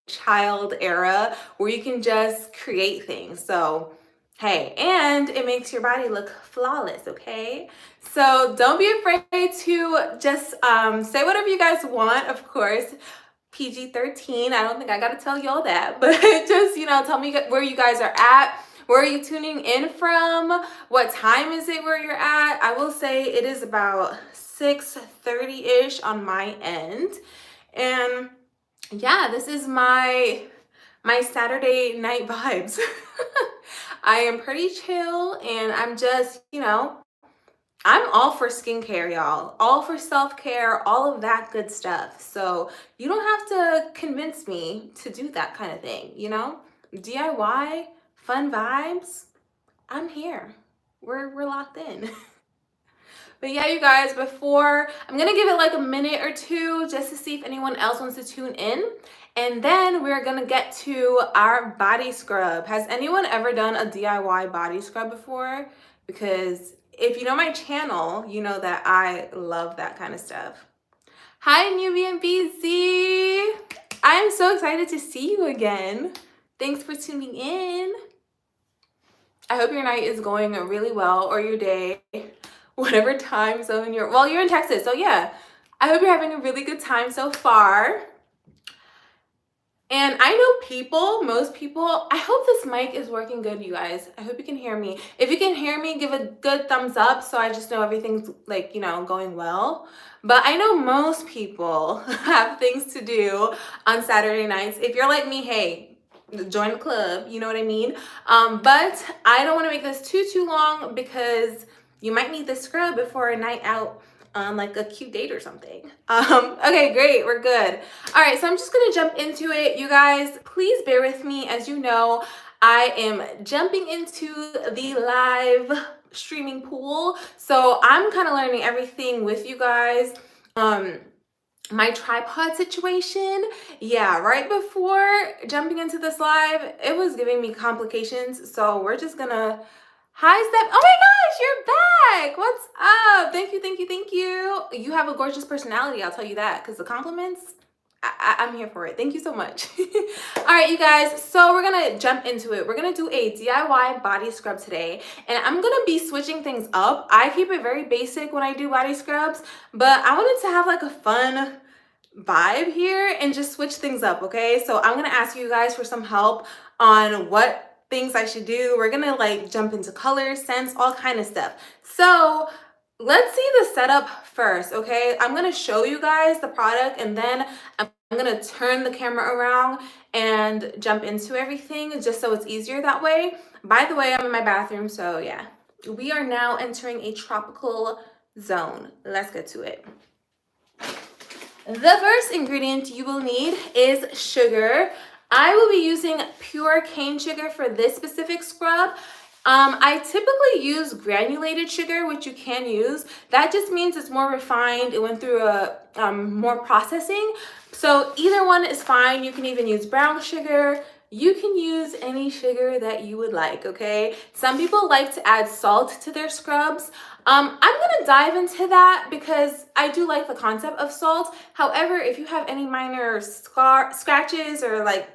child era where you can just create things. So hey, and it makes your body look flawless, okay? So don't be afraid to just say whatever you guys want, of course. PG-13, I don't think I gotta tell y'all that, but just, tell me where you guys are at. Where are you tuning in from? What time is it where you're at? I will say it is about 6:30-ish on my end. And yeah, this is my Saturday night vibes. I am pretty chill and I'm just, I'm all for skincare, y'all. All for self-care, all of that good stuff. So you don't have to convince me to do that kind of thing, DIY, fun vibes, I'm here. We're locked in. But yeah, you guys, before, I'm gonna give it like a minute or two just to see if anyone else wants to tune in. And then we're gonna get to our body scrub. Has anyone ever done a DIY body scrub before? Because if you know my channel, you know that I love that kind of stuff. Hi, Newbie and BZ. I am so excited to see you again. Thanks for tuning in. I hope your night is going really well, or your day, whatever time zone you're in Texas, so yeah, I hope you're having a really good time so far. And I know most people, I hope this mic is working good, you guys. I hope you can hear me. If you can hear me, give a good thumbs up so I just know everything's like, going well. But I know most people have things to do on Saturday nights. If you're like me, hey, join the club, you know what I mean? But I don't want to make this too long because you might need the scrub before a night out on like a cute date or something. Okay, great, we're good. All right, so I'm just gonna jump into it. You guys, please bear with me. As you know, I am jumping into the live streaming pool. So I'm kind of learning everything with you guys. My tripod situation, yeah, right before jumping into this live, it was giving me complications. So we're just gonna hi Steph. Oh my gosh, you're back. What's up? Thank you. You have a gorgeous personality, I'll tell you that, because the compliments, I'm here for it. Thank you so much. All right, you guys, so we're gonna jump into it. We're gonna do a DIY body scrub today, and I'm gonna be switching things up. I keep it very basic when I do body scrubs, but I wanted to have like a fun vibe here and just switch things up, okay? So I'm gonna ask you guys for some help on what things I should do. We're gonna like jump into colors, scents, all kind of stuff. So let's see the setup first, okay? I'm gonna show you guys the product and then I'm gonna turn the camera around and jump into everything just so it's easier that way. By the way, I'm in my bathroom, so yeah. We are now entering a tropical zone. Let's get to it. The first ingredient you will need is sugar. I will be using pure cane sugar for this specific scrub. I typically use granulated sugar, which you can use. That just means it's more refined. It went through a more processing. So either one is fine. You can even use brown sugar. You can use any sugar that you would like, okay? Some people like to add salt to their scrubs. I'm gonna dive into that because I do like the concept of salt. However, if you have any minor scratches or like,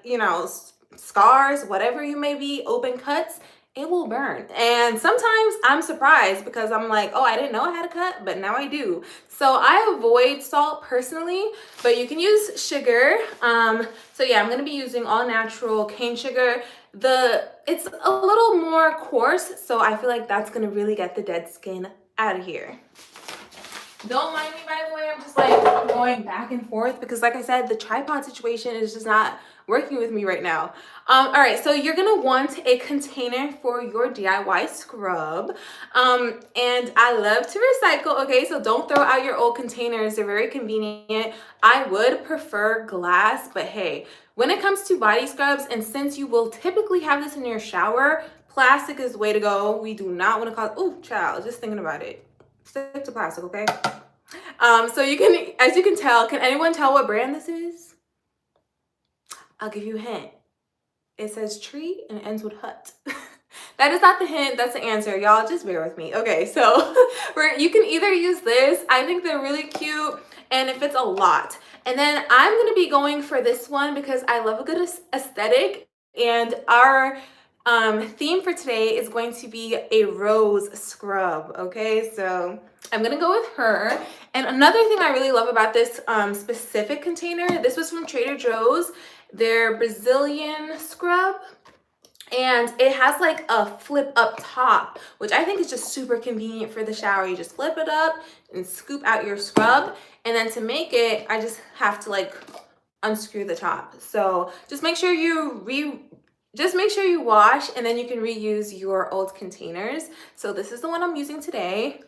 scars, whatever you may be, open cuts, it will burn. And sometimes I'm surprised because I'm like, oh, I didn't know I had a cut, but now I do. So I avoid salt personally, but you can use sugar. So yeah, I'm gonna be using all natural cane sugar. It's a little more coarse, so I feel like that's gonna really get the dead skin out of here. Don't mind me, by the way, I'm just like going back and forth because like I said, the tripod situation is just not working with me right now. All right, so you're gonna want a container for your DIY scrub. And I love to recycle, okay? So don't throw out your old containers, they're very convenient. I would prefer glass, but hey, when it comes to body scrubs, and since you will typically have this in your shower, plastic is the way to go. We do not wanna cause, oh child, just thinking about it. Stick to plastic, okay? So you can, as you can tell, can anyone tell what brand this is? I'll give you a hint. It says tree and it ends with hut. That is not the hint, that's the answer. Y'all just bear with me. Okay, so you can either use this. I think they're really cute and it fits a lot. And then I'm gonna be going for this one because I love a good aesthetic, and our theme for today is going to be a rose scrub, okay? So I'm gonna go with her. And another thing I really love about this specific container, this was from Trader Joe's, their Brazilian scrub. And it has like a flip up top, which I think is just super convenient for the shower. You just flip it up and scoop out your scrub. And then to make it, I just have to like unscrew the top. So just make sure you wash, and then you can reuse your old containers. So this is the one I'm using today.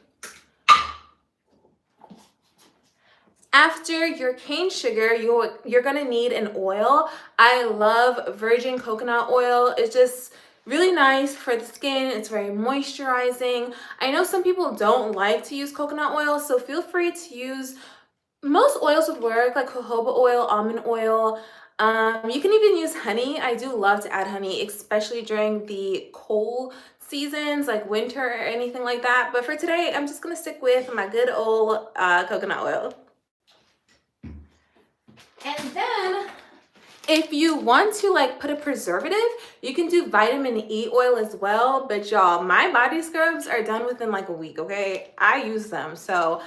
After your cane sugar, you're gonna need an oil. I love virgin coconut oil. It's just really nice for the skin. It's very moisturizing. I know some people don't like to use coconut oil, so feel free to use, most oils would work, like jojoba oil, almond oil. You can even use honey. I do love to add honey, especially during the cold seasons like winter or anything like that. But for today, I'm just gonna stick with my good old coconut oil. And then if you want to like put a preservative, you can do vitamin E oil as well. But y'all, my body scrubs are done within like a week, okay? I use them. So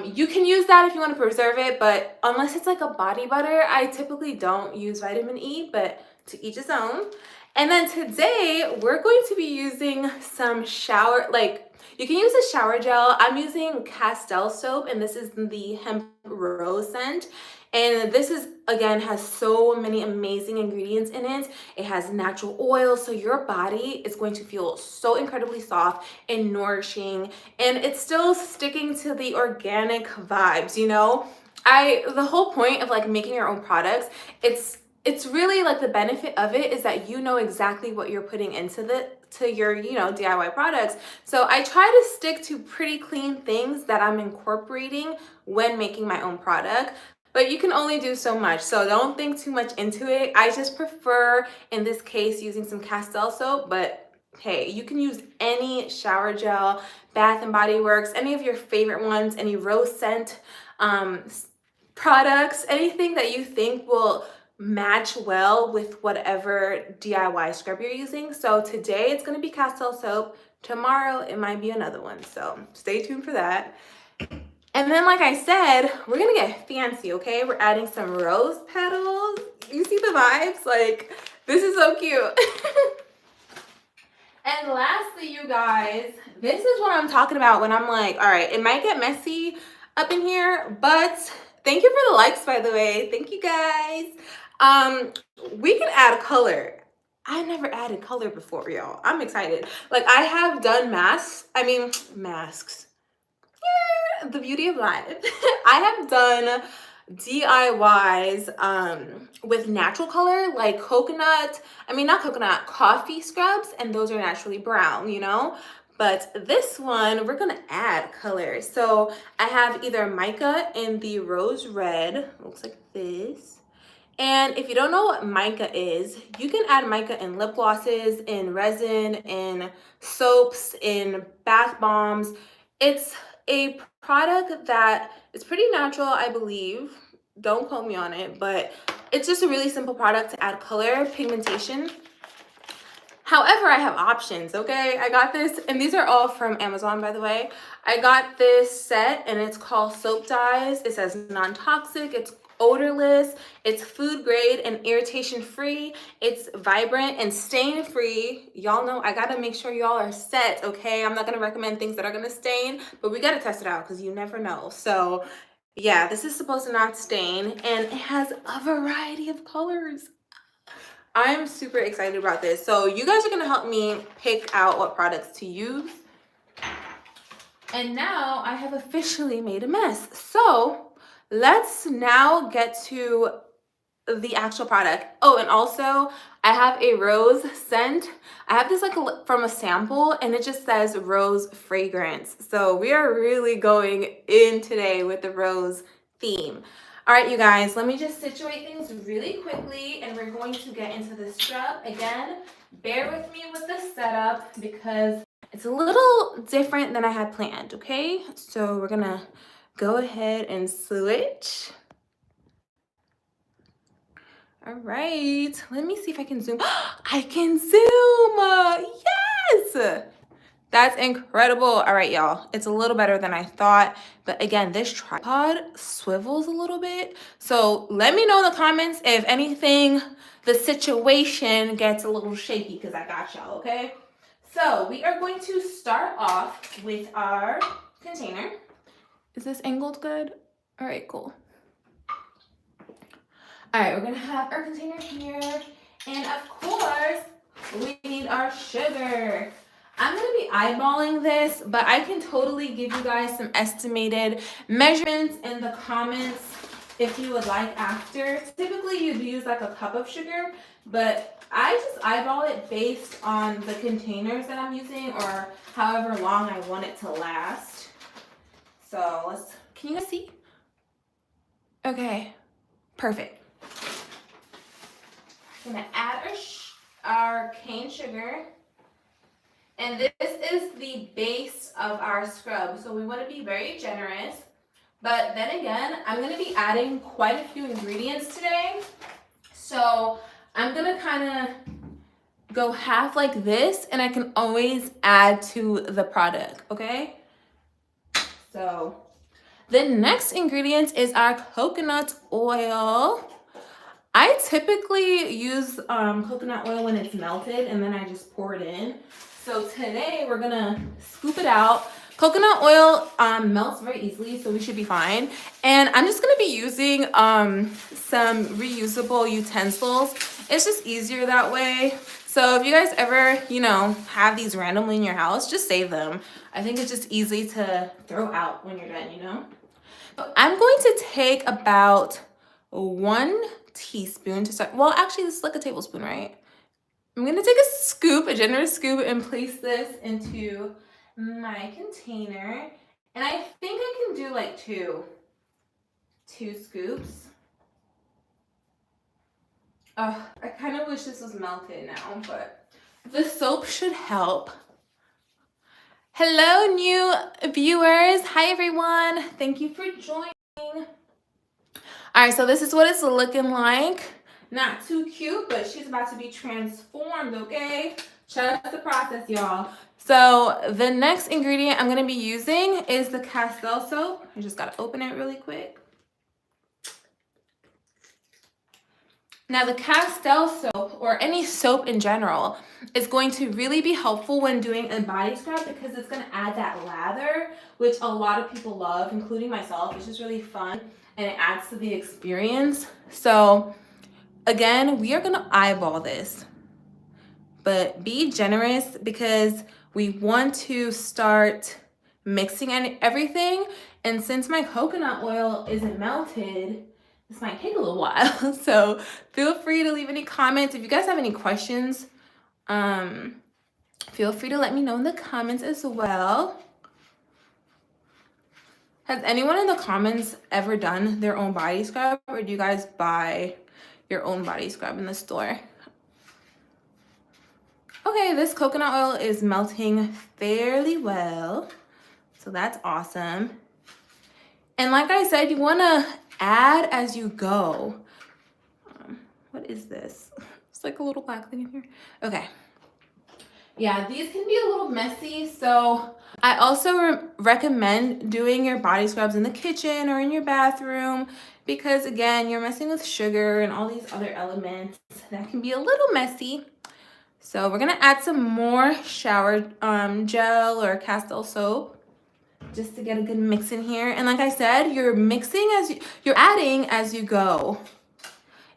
you can use that if you want to preserve it, but unless it's like a body butter, I typically don't use vitamin E, but to each his own. And then today we're going to be using some you can use a shower gel. I'm using Castile soap, and this is the hemp rose scent. And this is, again, has so many amazing ingredients in it. It has natural oil, so your body is going to feel so incredibly soft and nourishing. And it's still sticking to the organic vibes, you know? The whole point of like making your own products, it's really like the benefit of it is that you know exactly what you're putting into your DIY products. So I try to stick to pretty clean things that I'm incorporating when making my own product. But you can only do so much, so don't think too much into it. I just prefer, in this case, using some Castile soap, but hey, you can use any shower gel, Bath and Body Works, any of your favorite ones, any rose scent products, anything that you think will match well with whatever DIY scrub you're using. So today it's going to be Castile soap. Tomorrow it might be another one, so stay tuned for that. And then, like I said, we're gonna get fancy, okay? We're adding some rose petals. You see the vibes? Like, this is so cute. And lastly, you guys, this is what I'm talking about when I'm like, all right, it might get messy up in here, but thank you for the likes, by the way. Thank you, guys. We can add color. I never added color before, y'all. I'm excited. Like, I have done masks. The beauty of life. I have done DIYs with natural color, like coffee scrubs, and those are naturally brown, you know? But this one, we're gonna add color. So I have either mica in the rose red, looks like this. And if you don't know what mica is, you can add mica in lip glosses, in resin, in soaps, in bath bombs. It's a product that is pretty natural, I believe. Don't quote me on it, but it's just a really simple product to add color, pigmentation. However, I have options, okay? I got this, and these are all from Amazon, by the way. I got this set, and it's called Soap Dyes. It says non-toxic, it's odorless, it's food grade and irritation free, it's vibrant and stain free. Y'all know I gotta make sure y'all are set, okay? I'm not gonna recommend things that are gonna stain, but we gotta test it out because you never know. So yeah, this is supposed to not stain, and it has a variety of colors. I'm super excited about this. So you guys are gonna help me pick out what products to use. And now I have officially made a mess. So let's now get to the actual product. Oh, and also I have a rose scent. I have this like from a sample, and it just says rose fragrance. So we are really going in today with the rose theme. All right, you guys, let me just situate things really quickly, and we're going to get into the scrub. Again, bear with me with the setup because it's a little different than I had planned, okay? So we're gonna go ahead and switch. All right, let me see if I can zoom. I can zoom. Yes. That's incredible. All right, y'all. It's a little better than I thought. But again, this tripod swivels a little bit. So let me know in the comments if anything, the situation gets a little shaky, because I got y'all, okay? So we are going to start off with our container. Is this angled good? All right, cool. All right, we're gonna have our container here. And of course, we need our sugar. I'm gonna be eyeballing this, but I can totally give you guys some estimated measurements in the comments if you would like after. Typically you'd use like a cup of sugar, but I just eyeball it based on the containers that I'm using or however long I want it to last. So can you guys see? Okay, perfect. I'm gonna add our cane sugar. And this is the base of our scrub. So we want to be very generous. But then again, I'm going to be adding quite a few ingredients today. So I'm going to kind of go half like this, and I can always add to the product, okay? So the next ingredient is our coconut oil. I typically use coconut oil when it's melted, and then I just pour it in. So today we're gonna scoop it out. Coconut oil melts very easily, so we should be fine. And I'm just gonna be using some reusable utensils. It's just easier that way. So if you guys ever, have these randomly in your house, just save them. I think it's just easy to throw out when you're done, So I'm going to take about 1 teaspoon to start. Well, actually, this is like a tablespoon, right? I'm gonna take a generous scoop, and place this into my container. And I think I can do like two scoops. Oh, I kind of wish this was melted now, but the soap should help. Hello, new viewers. Hi, everyone. Thank you for joining. All right, so this is what it's looking like. Not too cute, but she's about to be transformed, okay? Trust the process, y'all. So the next ingredient I'm gonna be using is the Castile soap. I just gotta open it really quick. Now the Castile soap, or any soap in general, is going to really be helpful when doing a body scrub because it's gonna add that lather, which a lot of people love, including myself. It's just really fun and it adds to the experience. So again, we are gonna eyeball this, but be generous because we want to start mixing everything. And since my coconut oil isn't melted, this might take a little while. So feel free to leave any comments. If you guys have any questions, feel free to let me know in the comments as well. Has anyone in the comments ever done their own body scrub, or do you guys buy your own body scrub in the store? Okay, this coconut oil is melting fairly well, so that's awesome. And like I said, you want to add as you go. What is this? It's like a little black thing in here. Okay. Yeah, these can be a little messy, so I also recommend doing your body scrubs in the kitchen or in your bathroom because, again, you're messing with sugar and all these other elements that can be a little messy. So we're gonna add some more shower gel or Castile soap just to get a good mix in here. And like I said, you're adding as you go.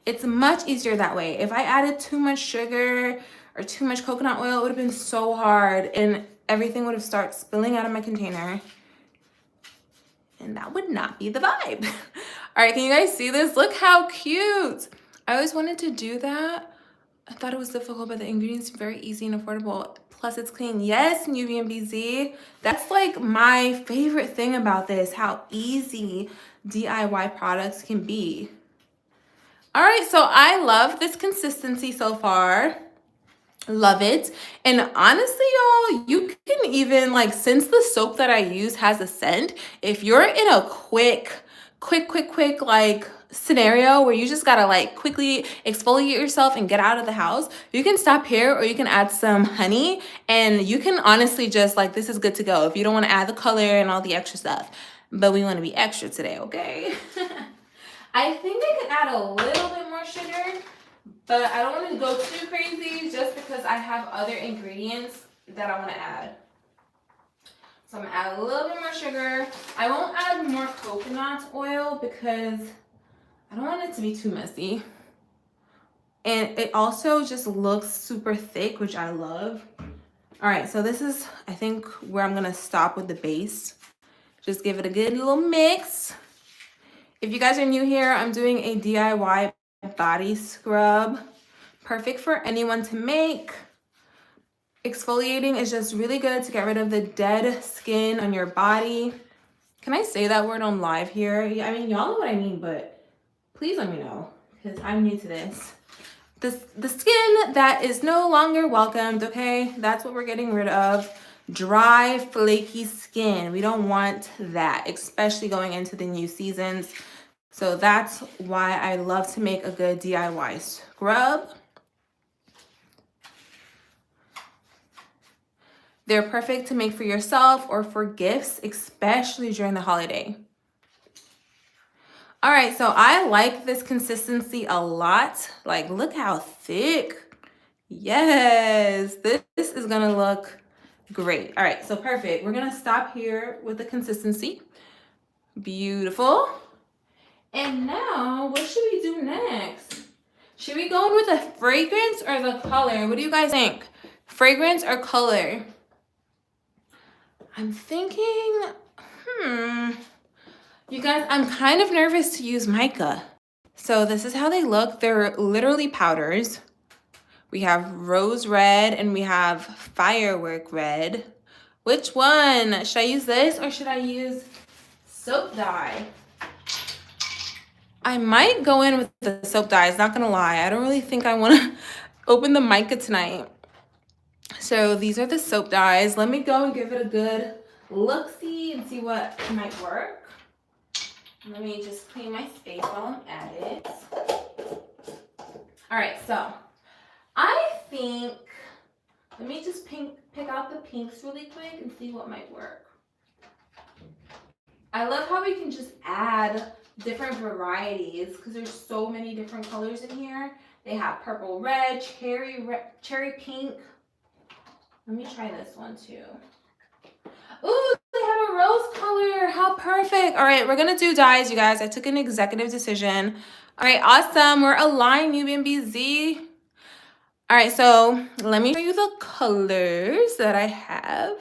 It's much easier that way. If I added too much sugar or too much coconut oil, it would have been so hard and everything would have started spilling out of my container. And that would not be the vibe. All right, can you guys see this? Look how cute. I always wanted to do that. I thought it was difficult, but the ingredients are very easy and affordable. Plus it's clean. Yes, Nubian BZ. That's like my favorite thing about this, how easy DIY products can be. All right, so I love this consistency so far. Love it. And honestly, y'all, you can even, like, since the soap that I use has a scent, if you're in a quick, like, scenario where you just gotta like quickly exfoliate yourself and get out of the house, you can stop here or you can add some honey, and you can honestly just like, this is good to go if you don't want to add the color and all the extra stuff. But we want to be extra today, okay? I think I can add a little bit more sugar, but I don't want to go too crazy just because I have other ingredients that I want to add. So I'm gonna add a little bit more sugar. I won't add more coconut oil because I don't want it to be too messy. And it also just looks super thick, which I love. All right, so this is, I think, where I'm gonna stop with the base. Just give it a good little mix. If you guys are new here, I'm doing a DIY body scrub. Perfect for anyone to make. Exfoliating is just really good to get rid of the dead skin on your body. Can I say that word on live here? Yeah, I mean, y'all know what I mean, but please let me know because I'm new to this. The skin that is no longer welcomed, okay? That's what we're getting rid of. Dry, flaky skin. We don't want that, especially going into the new seasons. So that's why I love to make a good DIY scrub. They're perfect to make for yourself or for gifts, especially during the holiday. All right, so I like this consistency a lot. Like, look how thick. Yes, this is gonna look great. All right, so perfect. We're gonna stop here with the consistency. Beautiful. And now, what should we do next? Should we go in with the fragrance or the color? What do you guys think? Fragrance or color? I'm thinking, you guys, I'm kind of nervous to use mica. So this is how they look. They're literally powders. We have rose red and we have firework red. Which one? Should I use this or should I use soap dye? I might go in with the soap dyes, not gonna lie. I don't really think I wanna open the mica tonight. So these are the soap dyes. Let me go and give it a good look-see and see what might work. Let me just clean my space while I'm at it. All right, so I think, let me just pick out the pinks really quick and see what might work. I love how we can just add different varieties because there's so many different colors in here. They have purple red, cherry pink. Let me try this one too. Ooh, they have a rose color. How perfect. All right, we're going to do dyes, you guys. I took an executive decision. All right, awesome. We're aligned, UBMBZ. All right, so let me show you the colors that I have.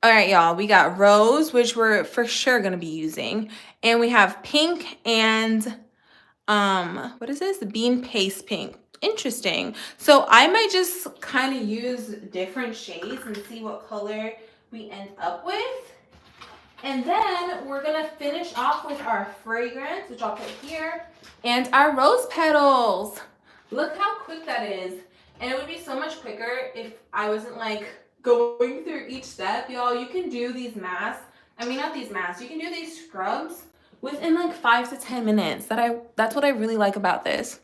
All right, y'all, we got rose, which we're for sure going to be using. And we have pink and, what is this? Bean paste pink. Interesting. So I might just kind of use different shades and see what color we end up with. And then we're going to finish off with our fragrance, which I'll put here, and our rose petals. Look how quick that is. And it would be so much quicker if I wasn't like going through each step. Y'all, you can do these masks. I mean, not these masks. You can do these scrubs within like 5 to 10 minutes. That's what I really like about this.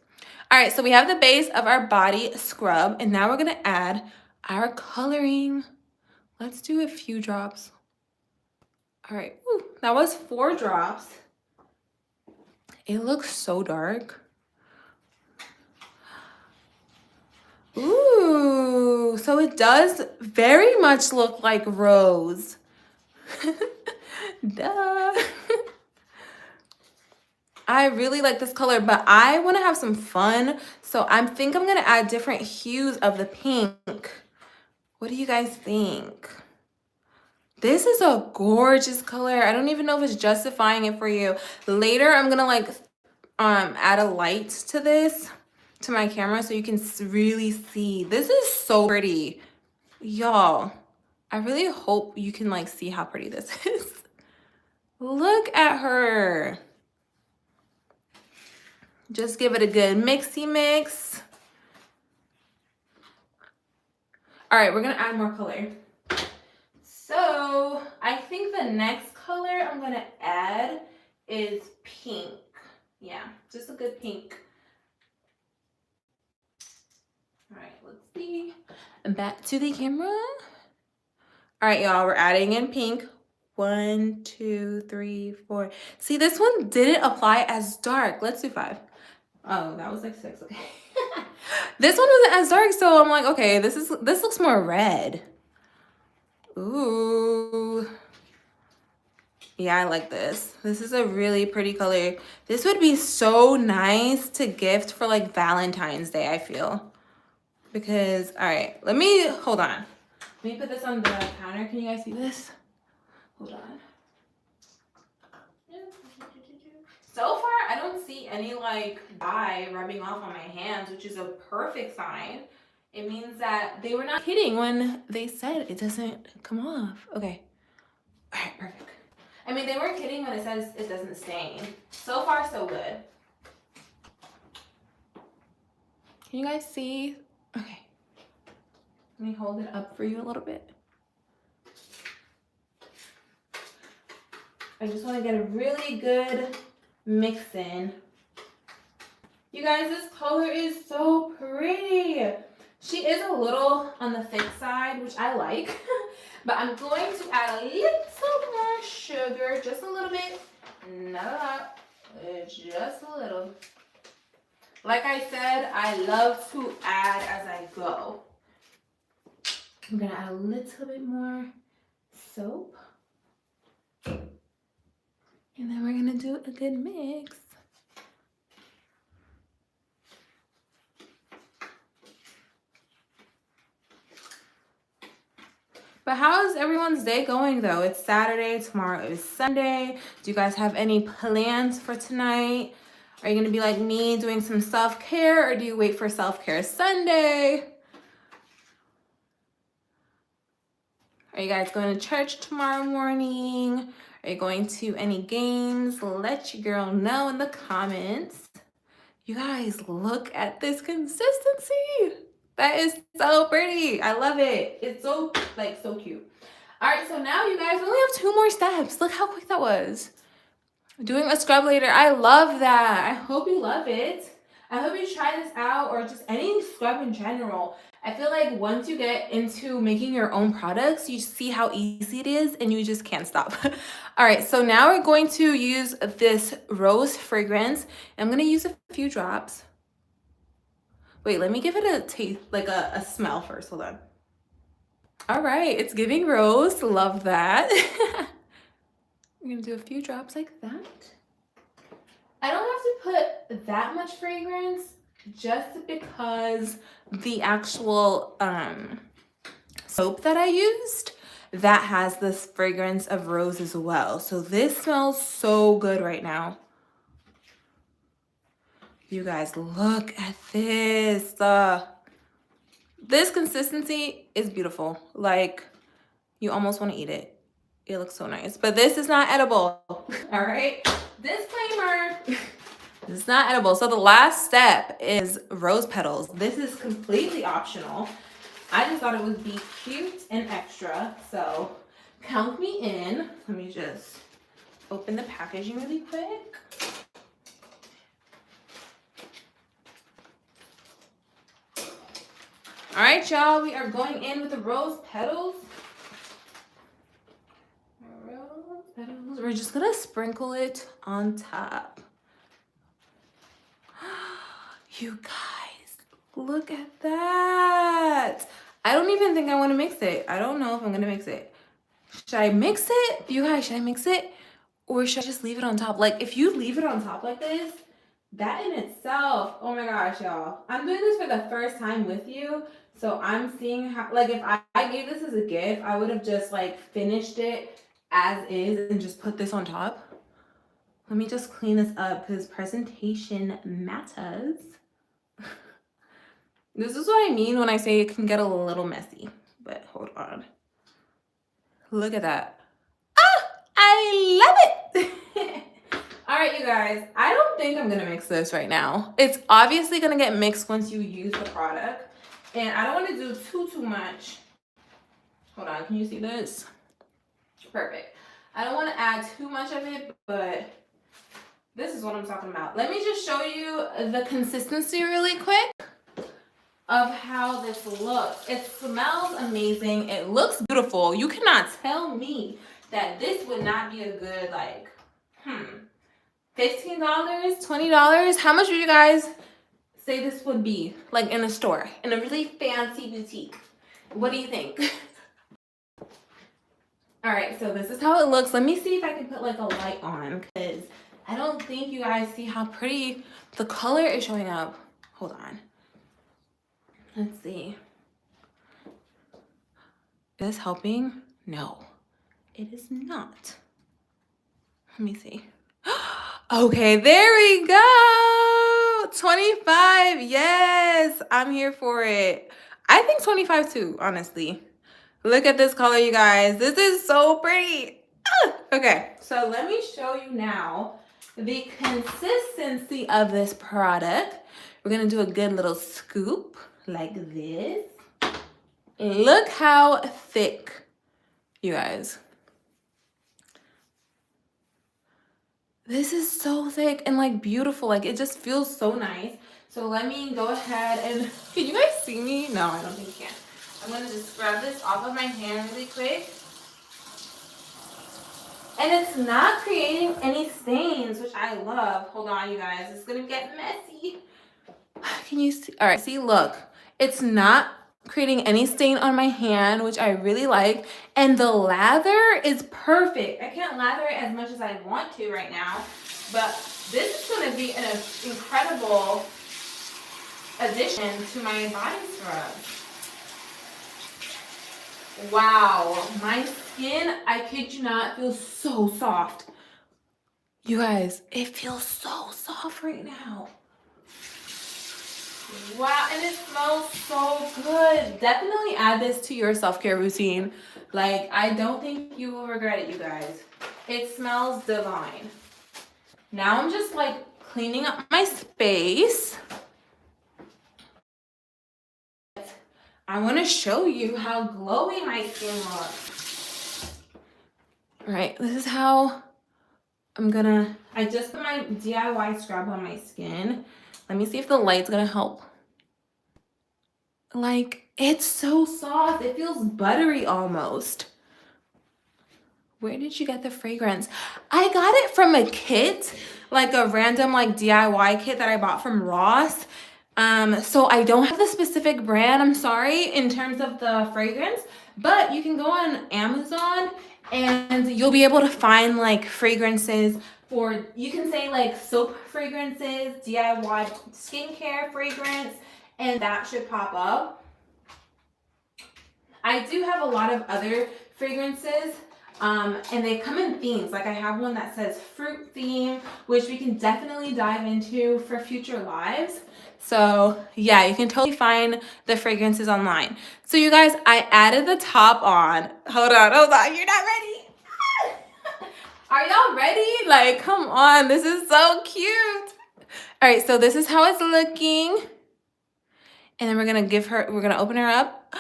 All right, so we have the base of our body scrub, and now we're gonna add our coloring. Let's do a few drops. All right, ooh, that was 4 drops. It looks so dark. Ooh, so it does very much look like rose. Duh. I really like this color, but I want to have some fun. So I think I'm going to add different hues of the pink. What do you guys think? This is a gorgeous color. I don't even know if it's justifying it for you. Later, I'm going to like add a light to this, to my camera, so you can really see. This is so pretty. Y'all, I really hope you can like see how pretty this is. Look at her. Just give it a good mixy mix. All right, we're gonna add more color. So I think the next color I'm gonna add is pink. Yeah, just a good pink. All right, let's see. And back to the camera. All right, y'all, we're adding in pink. 1, 2, 3, 4. See, this one didn't apply as dark. Let's do 5. Oh, that was like 6. Okay. This one wasn't as dark, so I'm like, okay, this looks more red. Ooh. Yeah, I like this. This is a really pretty color. This would be so nice to gift for like Valentine's Day, I feel. Because, all right, hold on. Let me put this on the counter. Can you guys see this? Hold on. So far, I don't see any like dye rubbing off on my hands, which is a perfect sign. It means that they were not kidding when they said it doesn't come off. Okay. All right, perfect. I mean, they weren't kidding when it says it doesn't stain. So far, so good. Can you guys see? Okay. Let me hold it up for you a little bit. I just want to get a really good mix in. You guys, this color is so pretty. She is a little on the thick side, which I like. But I'm going to add a little more sugar, just a little bit. Not a lot, just a little. Like I said, I love to add as I go. I'm gonna add a little bit more soap. And then we're gonna do a good mix. But how is everyone's day going though? It's Saturday, tomorrow is Sunday. Do you guys have any plans for tonight? Are you gonna be like me doing some self-care, or do you wait for self-care Sunday? Are you guys going to church tomorrow morning? Are you going to any games? Let your girl know in the comments. You guys, look at this consistency. That is so pretty. I love it. It's so, so cute. All right, so now you guys only have 2 more steps. Look how quick that was. Doing a scrub later. I love that. I hope you love it. I hope you try this out, or just any scrub in general. I feel like once you get into making your own products, you see how easy it is and you just can't stop. All right, so now we're going to use this rose fragrance. I'm gonna use a few drops. Wait, let me give it a taste, like a smell first, hold on. All right, it's giving rose, love that. I'm gonna do a few drops like that. I don't have to put that much fragrance just because the actual soap that I used, that has this fragrance of rose as well. So this smells so good right now. You guys, look at this. This consistency is beautiful. Like, you almost want to eat it. It looks so nice. But this is not edible. All right? Disclaimer. This is not edible. So the last step is rose petals. This is completely optional. I just thought it would be cute and extra. So count me in. Let me just open the packaging really quick. All right, y'all. We are going in with the rose petals. Rose petals. We're just going to sprinkle it on top. You guys, look at that. I don't even think I want to mix it. I don't know if I'm going to mix it. Should I mix it? You guys, should I mix it? Or should I just leave it on top? Like, if you leave it on top like this, that in itself, oh my gosh, y'all. I'm doing this for the first time with you. So I'm seeing how, like, if I gave this as a gift, I would have just, like, finished it as is and just put this on top. Let me just clean this up because presentation matters. This is what I mean when I say it can get a little messy, but hold on. Look at that. Ah, I love it. All right, you guys, I don't think I'm gonna mix this right now. It's obviously gonna get mixed once you use the product, and I don't want to do too much. Hold on, can you see this? Perfect. I don't want to add too much of it, but This is what I'm talking about. Let me just show you the consistency really quick of how this looks. It smells amazing. It looks beautiful. You cannot tell me that this would not be a good, like, $15, $20. How much would you guys say this would be, like, in a store, in a really fancy boutique? What do you think? All right, so this is how it looks. Let me see if I can put like a light on, because I don't think you guys see how pretty the color is showing up. Hold on. Let's see. Is this helping? No, it is not. Let me see. Okay, there we go. 25. Yes, I'm here for it. I think 25 too, honestly. Look at this color, you guys. This is so pretty. Ah! Okay, so let me show you now the consistency of this product. We're gonna do a good little scoop like this. Look how thick, you guys. This is so thick and like beautiful. Like it just feels so nice. So let me go ahead and, can you guys see me? No, I don't think you can. I'm gonna just grab this off of my hand really quick. And it's not creating any stains, which I love. Hold on, you guys, it's gonna get messy. Can you see? All right, see, look, it's not creating any stain on my hand, which I really like. And the lather is perfect. I can't lather it as much as I want to right now, but this is gonna be an incredible addition to my body scrub. Wow, my skin, I kid you not, feels so soft. You guys, it feels so soft right now. Wow, and it smells so good. Definitely add this to your self-care routine. Like, I don't think you will regret it, you guys. It smells divine. Now I'm just like cleaning up my space. I want to show you how glowy my skin looks. All right, this is how I just put my DIY scrub on my skin. Let me see if the light's gonna help. Like, it's so soft. It feels buttery almost. Where did you get the fragrance? I got it from a kit, like a random like DIY kit that I bought from Ross. So I don't have the specific brand, I'm sorry, in terms of the fragrance, but you can go on Amazon and you'll be able to find like fragrances for, you can say like soap fragrances, DIY skincare fragrance, and that should pop up. I do have a lot of other fragrances, and they come in themes. Like I have one that says fruit theme, which we can definitely dive into for future lives. So yeah, you can totally find the fragrances online. So you guys, I added the top on. Hold on, you're not ready. Are y'all ready? Like, come on, this is so cute. All right, so this is how it's looking. And then we're gonna open her up.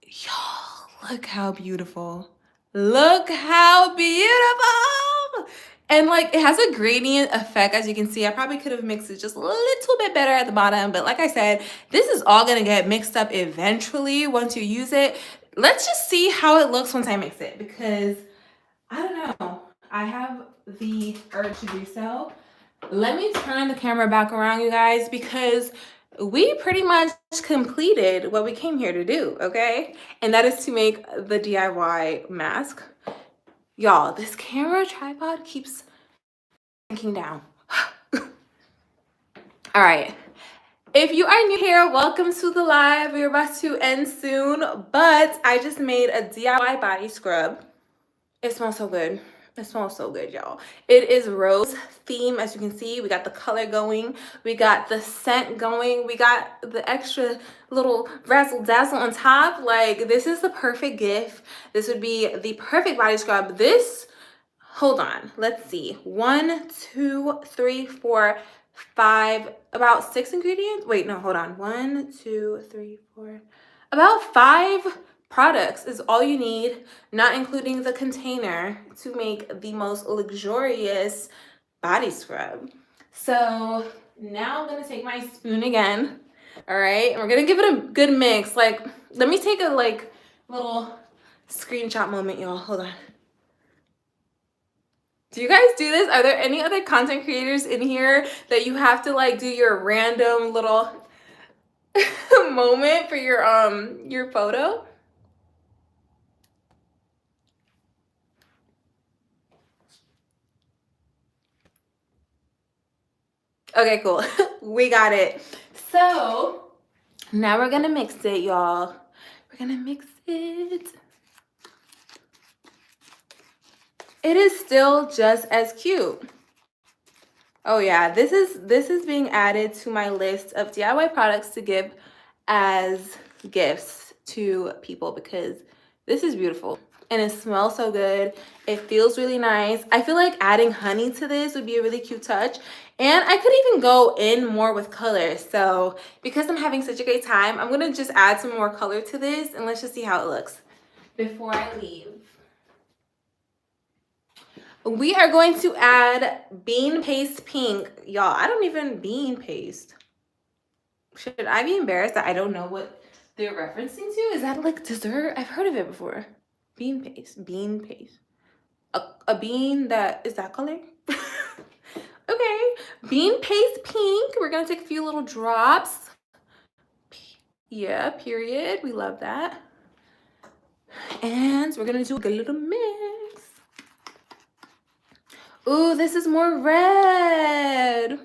Y'all, look how beautiful. Look how beautiful. And like it has a gradient effect, as you can see. I probably could have mixed it just a little bit better at the bottom, but like I said, this is all gonna get mixed up eventually once you use it. Let's just see how it looks once I mix it, because I don't know, I have the urge to do so. Let me turn the camera back around, you guys, because we pretty much completed what we came here to do, okay? And that is to make the DIY mask. Y'all, this camera tripod keeps sinking down. All right. If you are new here, welcome to the live. We're about to end soon, but I just made a DIY body scrub. It smells so good. It smells so good, y'all. It is rose theme, as you can see. We got the color going. We got the scent going. We got the extra little razzle dazzle on top. Like, this is the perfect gift. This would be the perfect body scrub. This, hold on, let's see. 1, 2, 3, 4, 5, about 6 ingredients. Wait, no, hold on. 1, 2, 3, 4, about 5 products is all you need, not including the container, to make the most luxurious body scrub. So now I'm gonna take my spoon again. All right, and we're gonna give it a good mix. Like, let me take a like little screenshot moment, y'all. Hold on. Do you guys do this? Are there any other content creators in here that you have to like do your random little moment for your photo? Okay, cool. We got it. So now we're gonna mix it, y'all. We're gonna mix it. It is still just as cute. Oh yeah, this is being added to my list of DIY products to give as gifts to people because this is beautiful and it smells so good. It feels really nice. I feel like adding honey to this would be a really cute touch. And I could even go in more with color. So because I'm having such a great time, I'm gonna just add some more color to this and let's just see how it looks before I leave. We are going to add bean paste pink. Y'all, I don't even bean paste. Should I be embarrassed that I don't know what they're referencing to? Is that like dessert? I've heard of it before. Bean paste, bean paste. A bean that is that color? Okay, bean paste pink. We're gonna take a few little drops. Yeah, period. We love that. And we're gonna do a good little mix. Ooh, this is more red.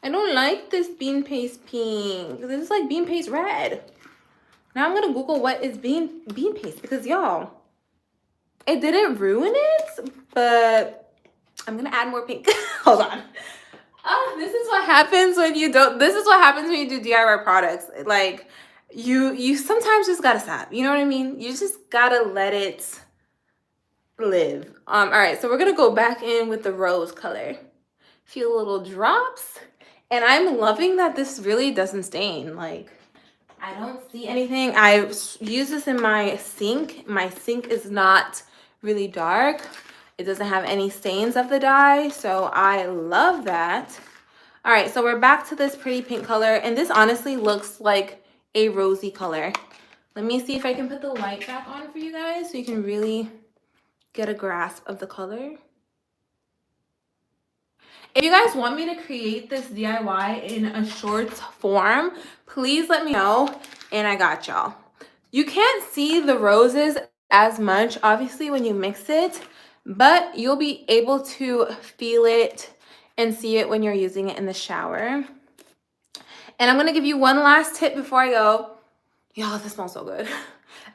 I don't like this bean paste pink. This is like bean paste red. Now I'm gonna Google what is bean paste because y'all, it didn't ruin it, but I'm gonna add more pink. Hold on. This is what happens when you don't. This is what happens when you do DIY products. Like you sometimes just gotta stop. You know what I mean? You just gotta let it live. All right, so we're gonna go back in with the rose color. Few little drops. And I'm loving that this really doesn't stain. Like, I don't see anything. I use this in my sink. My sink is not really dark. It doesn't have any stains of the dye. So I love that. All right, so we're back to this pretty pink color. And this honestly looks like a rosy color. Let me see if I can put the light back on for you guys so you can really get a grasp of the color. If you guys want me to create this DIY in a shorts form, please let me know and I got y'all. You can't see the roses as much, obviously, when you mix it, but you'll be able to feel it and see it when you're using it in the shower. And I'm gonna give you one last tip before I go. Y'all, this smells so good.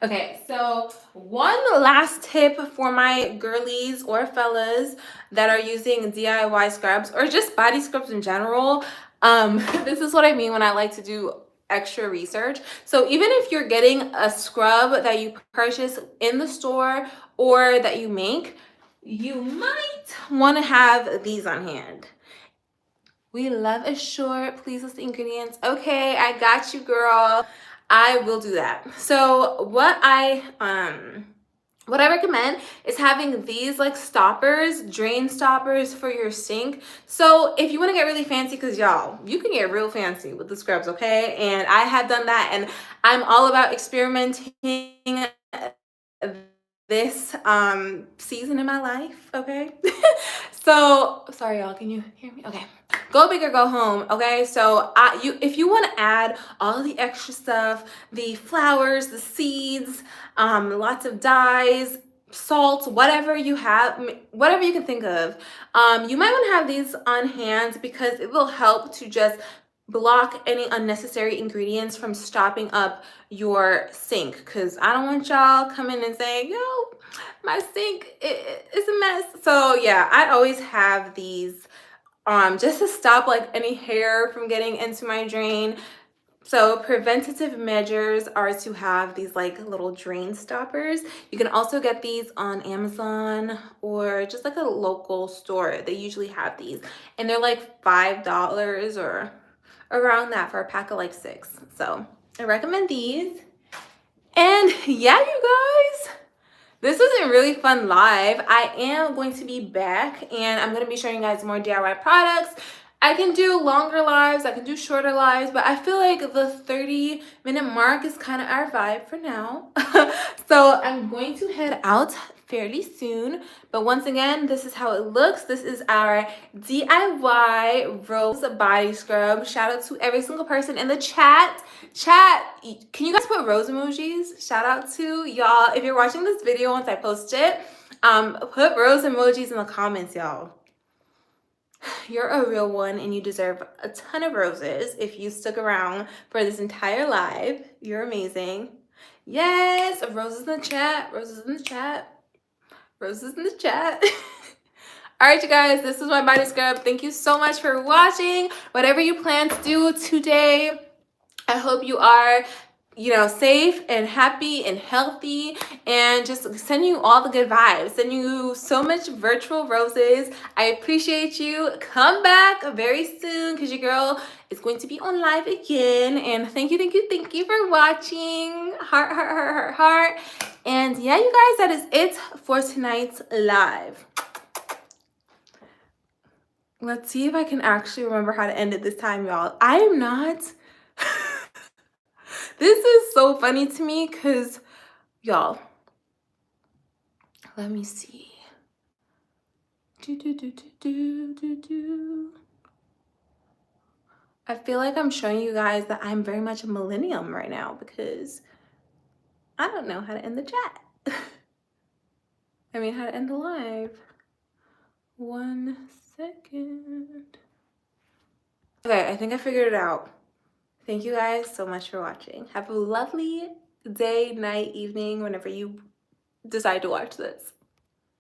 Okay, so one last tip for my girlies or fellas that are using DIY scrubs or just body scrubs in general. This is what I mean when I like to do extra research. So even if you're getting a scrub that you purchase in the store or that you make, you might want to have these on hand. We love a short. Please list the ingredients. Okay, I got you, girl. I will do that. So what I recommend is having these like stoppers, drain stoppers for your sink. So if you want to get really fancy, because y'all, you can get real fancy with the scrubs, okay? And I have done that, and I'm all about experimenting this season in my life, okay? So sorry y'all, can you hear me? Okay, go big or go home. Okay, so if you want to add all the extra stuff, the flowers, the seeds, lots of dyes, salt, whatever you have, whatever you can think of, you might want to have these on hand because it will help to just block any unnecessary ingredients from stopping up your sink, because I don't want y'all coming and saying, yo, my sink is a mess. So yeah, I always have these just to stop like any hair from getting into my drain. So preventative measures are to have these like little drain stoppers. You can also get these on Amazon or just like a local store. They usually have these and they're like $5 or around that for a pack of like 6. So I recommend these. And yeah, you guys, This was a really fun live. I am going to be back and I'm going to be showing you guys more DIY products. I can do longer lives, I can do shorter lives, but I feel like the 30-minute mark is kind of our vibe for now. So I'm going to head out fairly soon. But once again, this is how it looks. This is our DIY rose body scrub. Shout out to every single person in the chat. Chat, can you guys put rose emojis? Shout out to y'all. If you're watching this video once I post it, put rose emojis in the comments, y'all. You're a real one and you deserve a ton of roses if you stuck around for this entire live. You're amazing. Yes, roses in the chat, roses in the chat, roses in the chat. All right, you guys, this is my body scrub. Thank you so much for watching. Whatever you plan to do today, I hope you are, you know, safe and happy and healthy, and just send you all the good vibes. Send you so much virtual roses. I appreciate you. Come back very soon because your girl is going to be on live again. And thank you for watching. Heart, heart, heart, heart, heart. And yeah, you guys, that is it for tonight's live. Let's see if I can actually remember how to end it this time, y'all. I am not. This is so funny to me because, y'all, let me see. I feel like I'm showing you guys that I'm very much a millennium right now because I don't know how to end the chat. I mean, how to end the live. 1 second. Okay, I think I figured it out. Thank you guys so much for watching. Have a lovely day, night, evening, whenever you decide to watch this.